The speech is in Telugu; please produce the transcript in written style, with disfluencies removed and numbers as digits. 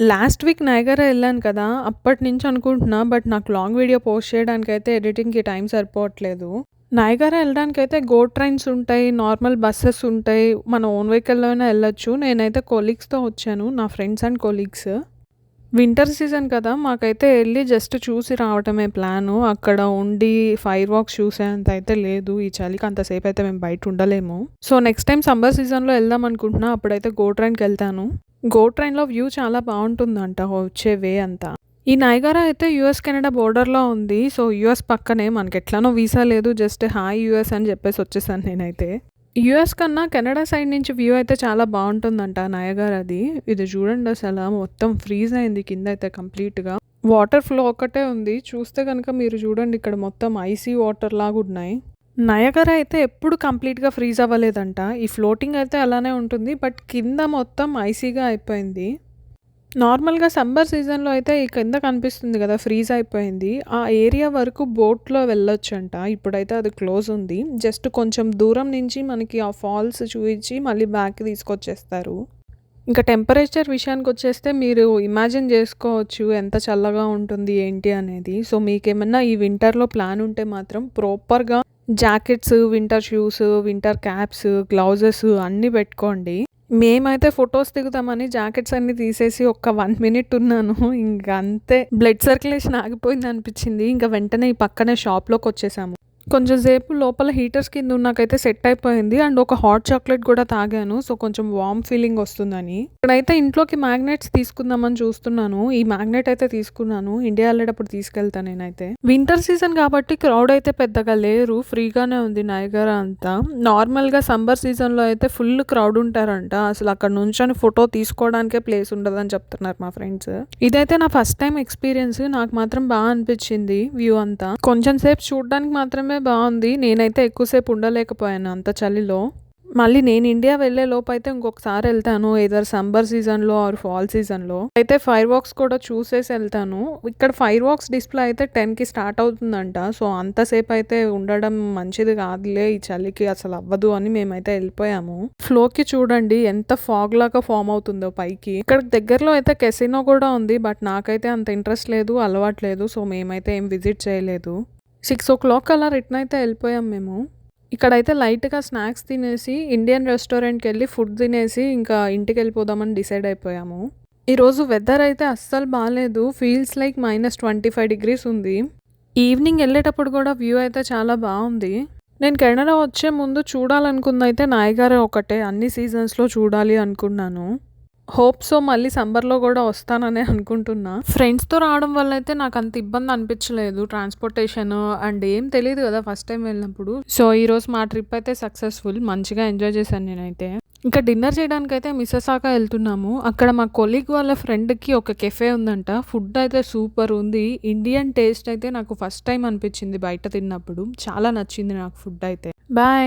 లాస్ట్ వీక్ నయగరా ఎళ్ళాను కదా! అప్పటినుంచి అనుకుంటున్నా. బట్ నాకు లాంగ్ వీడియో పోస్ట్ చేయడానికైతే ఎడిటింగ్‌కి టైం సరిపోవట్లేదు. నయగరా ఎళ్ళడానికైతే గో ట్రైన్స్ ఉంటాయి. నార్మల్ బసెస్ ఉంటాయి. మన ఓన్ వెహికల్‌లో అయినా ఎళ్ళొచ్చు. నేనైతే కొలీగ్స్‌తో వచ్చాను. నా friends and colleagues. Winter season కదా! మాకైతే ఎళ్లి జస్ట్ చూసి రావటమే ప్లాను. అక్కడ ఉండి ఫైర్ వర్క్స్ చూసేంత అయితే లేదు. ఈ చలికి అంతసేపయితే మేము బయట ఉండలేము. సో, నెక్స్ట్ టైమ్ సమ్మర్ సీజన్‌లో ఎళ్దాం అనుకుంటున్నా. అప్పుడైతే గో ట్రైన్‌కెళ్తాను. గో ట్రైన్‌లో వ్యూ చాలా బావుంటుందంట వచ్చే వే అంతా. ఈ నయగారా అయితే యూఎస్, కెనడా బోర్డర్‌లో ఉంది. సో, యూఎస్ పక్కనే మనకెట్లానో వీసా లేదు. జస్ట్ హాయ్ యూఎస్ అని చెప్పేసి వచ్చేసాను నేనైతే. యూఎస్ కన్నా కెనడా సైడ్ నుంచి వ్యూ అయితే చాలా బావుంటుందంట నయగారాది. ఇది చూడండి అసల మొత్తం ఫ్రీజ్ అయింది కిందయితే కంప్లీట్‌గా. వాటర్ ఫ్లో ఒక్కటే ఉంది. చూస్తే గనుక మీరు చూడండి ఇక్కడ మొత్తం ఐసీ వాటర్ లాగున్నాయి. నయగరా అయితే ఎప్పుడు కంప్లీట్‌గా ఫ్రీజ్ అవ్వలేదంట. ఈ ఫ్లోటింగ్ అయితే అలానే ఉంటుంది. బట్ కింద మొత్తం ఐసీగా అయిపోయింది. నార్మల్‌గా సమ్మర్ సీజన్‌లో అయితే ఈ కింద కనిపిస్తుంది గదా! ఫ్రీజ్ అయిపోయింది. ఆ ఏరియా వరకు బోట్‌లో వెళ్ళొచ్చంట. ఇప్పుడైతే అది క్లోజ్ ఉంది. జస్ట్ కొంచెం దూరం నుంచి మనకి ఆ ఫాల్స్ చూయించి మళ్ళీ బ్యాక్‌కి తీసుకొచ్చేస్తారు. ఇంకా టెంపరేచర్ విషయానికొచ్చేస్తే మీరు ఇమాజిన్ జేసుకోవచ్చు ఎంత చల్లగా ఉంటుంది ఏంటి అనేది. సో, మీకేమన్నా ఈ వింటర్‌లో ప్లాన్ ఉంటే మాత్రం ప్రాపర్‌గా jackets, winter shoes, winter caps, gloves అన్నీ పెట్టుకోండి. మేమైతే ఫోటోస్ దిగుతామని జాకెట్స్ అన్నీ తీసేసి ఒక్క 1 మినిట్ ఉన్నాను. ఇంక అంతే బ్లడ్ సర్క్యులేషన్ ఆగిపోయిందనిపిచ్చింది. ఇంక వెంటనే ఈ పక్కనే షాప్‌లోకొచ్చేసాము. కొంచెం సేపు లోపల హీటర్స్ కింద ఉన్నాకైతే సెట్ అయిపోయింది. అండ్ ఒక హాట్ చాక్లెట్ కూడా తాగాను. సో, కొంచెం వార్మ్ ఫీలింగ్ వస్తుందని. ఇక్కడైతే ఇంట్లోకి మ్యాగ్నెట్స్ తీసుకుందామని చూస్తున్నాను. ఈ మ్యాగ్నెట్ అయితే తీసుకున్నాను. ఇండియా ఎళ్ళేటప్పుడు తీసుకెళ్తా నేనైతే. వింటర్ సీజన్ కాబట్టి క్రౌడ్ అయితే పెద్దగా లేరు. ఫ్రీగానే ఉంది నయగరా అంతా. నార్మల్‌గా సమ్మర్ సీజన్‌లో అయితే ఫుల్ క్రౌడ్ ఉంటారంట. అసలు అక్కడ నుంచొని ఫోటో తీసుకోవడానికే ప్లేస్ ఉండదని చెప్తున్నారు మా ఫ్రెండ్స్. ఇదైతే నా ఫస్ట్ టైమ్ ఎక్స్‌పీరియన్స్. నాకు మాత్రం అనిపిచ్చింది వ్యూ అంతా. కొంచెం సేపు చూడడానికి మాత్రమే బావుంది. నేనైతే ఎక్కువ సేపు ఉండలేకపోయాను అంత చలిలో. మళ్ళీ నేను ఇండియా వెళ్ళే లోపైతే ఇంకొకసారి ఎళ్తాను. ఎయిదర్ సమ్మర్ సీజన్‌లో ఆర్ ఫాల్ సీజన్‌లో. అయితే ఫైర్ వర్క్స్ కూడా చూసేసి ఎళ్తాను. ఇక్కడ ఫైర్ వర్క్స్ డిస్‌ప్లే అయితే 10కి స్టార్ట్ అవుతుందంట. సో, అంతసేపు అయితే ఉండడం మంచిది కాదులే ఈ చలికి అసలు అవ్వదు అని మేమైతే ఎళ్ళిపోయాము. ఫ్లోకి చూడండి ఎంత ఫాగ్ లాగా ఫార్మ్ అవుతుందో పైకి. ఇక్కడ దగ్గరలో అయితే కెసినో కూడా ఉంది. బట్ నాకైతే అంత ఇంట్రెస్ట్ లేదు, అలవాటు లేదు. సో, మేమైతే ఏం విజిట్ చేయలేదు. 6:00 అలా రిటర్న్ అయితే ఎళ్ళిపోయాం మేము. ఇక్కడైతే లైట్‌గా స్నాక్స్ తినేసి ఇండియన్ రెస్టారెంట్‌కెళ్ళి ఫుడ్ తినేసి ఇంకా ఇంటికెళ్ళిపోదామని డిసైడ్ అయిపోయాము. ఈరోజు వెదర్ అయితే అస్సలు బాలేదు. ఫీల్స్ లైక్ -25 డిగ్రీస్ ఉంది. ఈవినింగ్ ఎళ్ళేటప్పుడు కూడా వ్యూ అయితే చాలా బావుంది. నేను కెనడా వచ్చే ముందు చూడాలనుకుందయితే నయగారా ఒకటే. అన్ని సీజన్స్‌లో చూడాలి అనుకున్నాను. హోప్ సో మళ్ళీ సమ్మర్‌లో గూడా వస్తాననే అనుకుంటున్నా. ఫ్రెండ్స్‌తో రావడం వల్ల అయితే నాకంత ఇబ్బంది అనిపించలేదు. ట్రాన్స్‌పోర్టేషన్ అండ్ ఏం తెలీదు గదా! ఫస్ట్ టైమ్ వెళ్ళినప్పుడు. సో, ఈరోజు మా ట్రిప్ అయితే సక్సెస్‌ఫుల్. మంచిగా ఎంజాయ్ చేశాను నేనైతే. ఇంకా డిన్నర్ చేయడానికైతే మిసెసాగా ఎళ్తున్నాము. అక్కడ మా కొలీగ్ వాళ్ళ ఫ్రెండ్‌కి ఒక కెఫే ఉందంట. ఫుడ్ అయితే సూపర్ ఉంది. ఇండియన్ టేస్ట్ అయితే నాకు ఫస్ట్ టైమ్ అనిపించింది బయట తిన్నప్పుడు. చాలా నచ్చింది నాకు ఫుడ్ అయితే. బాయ్.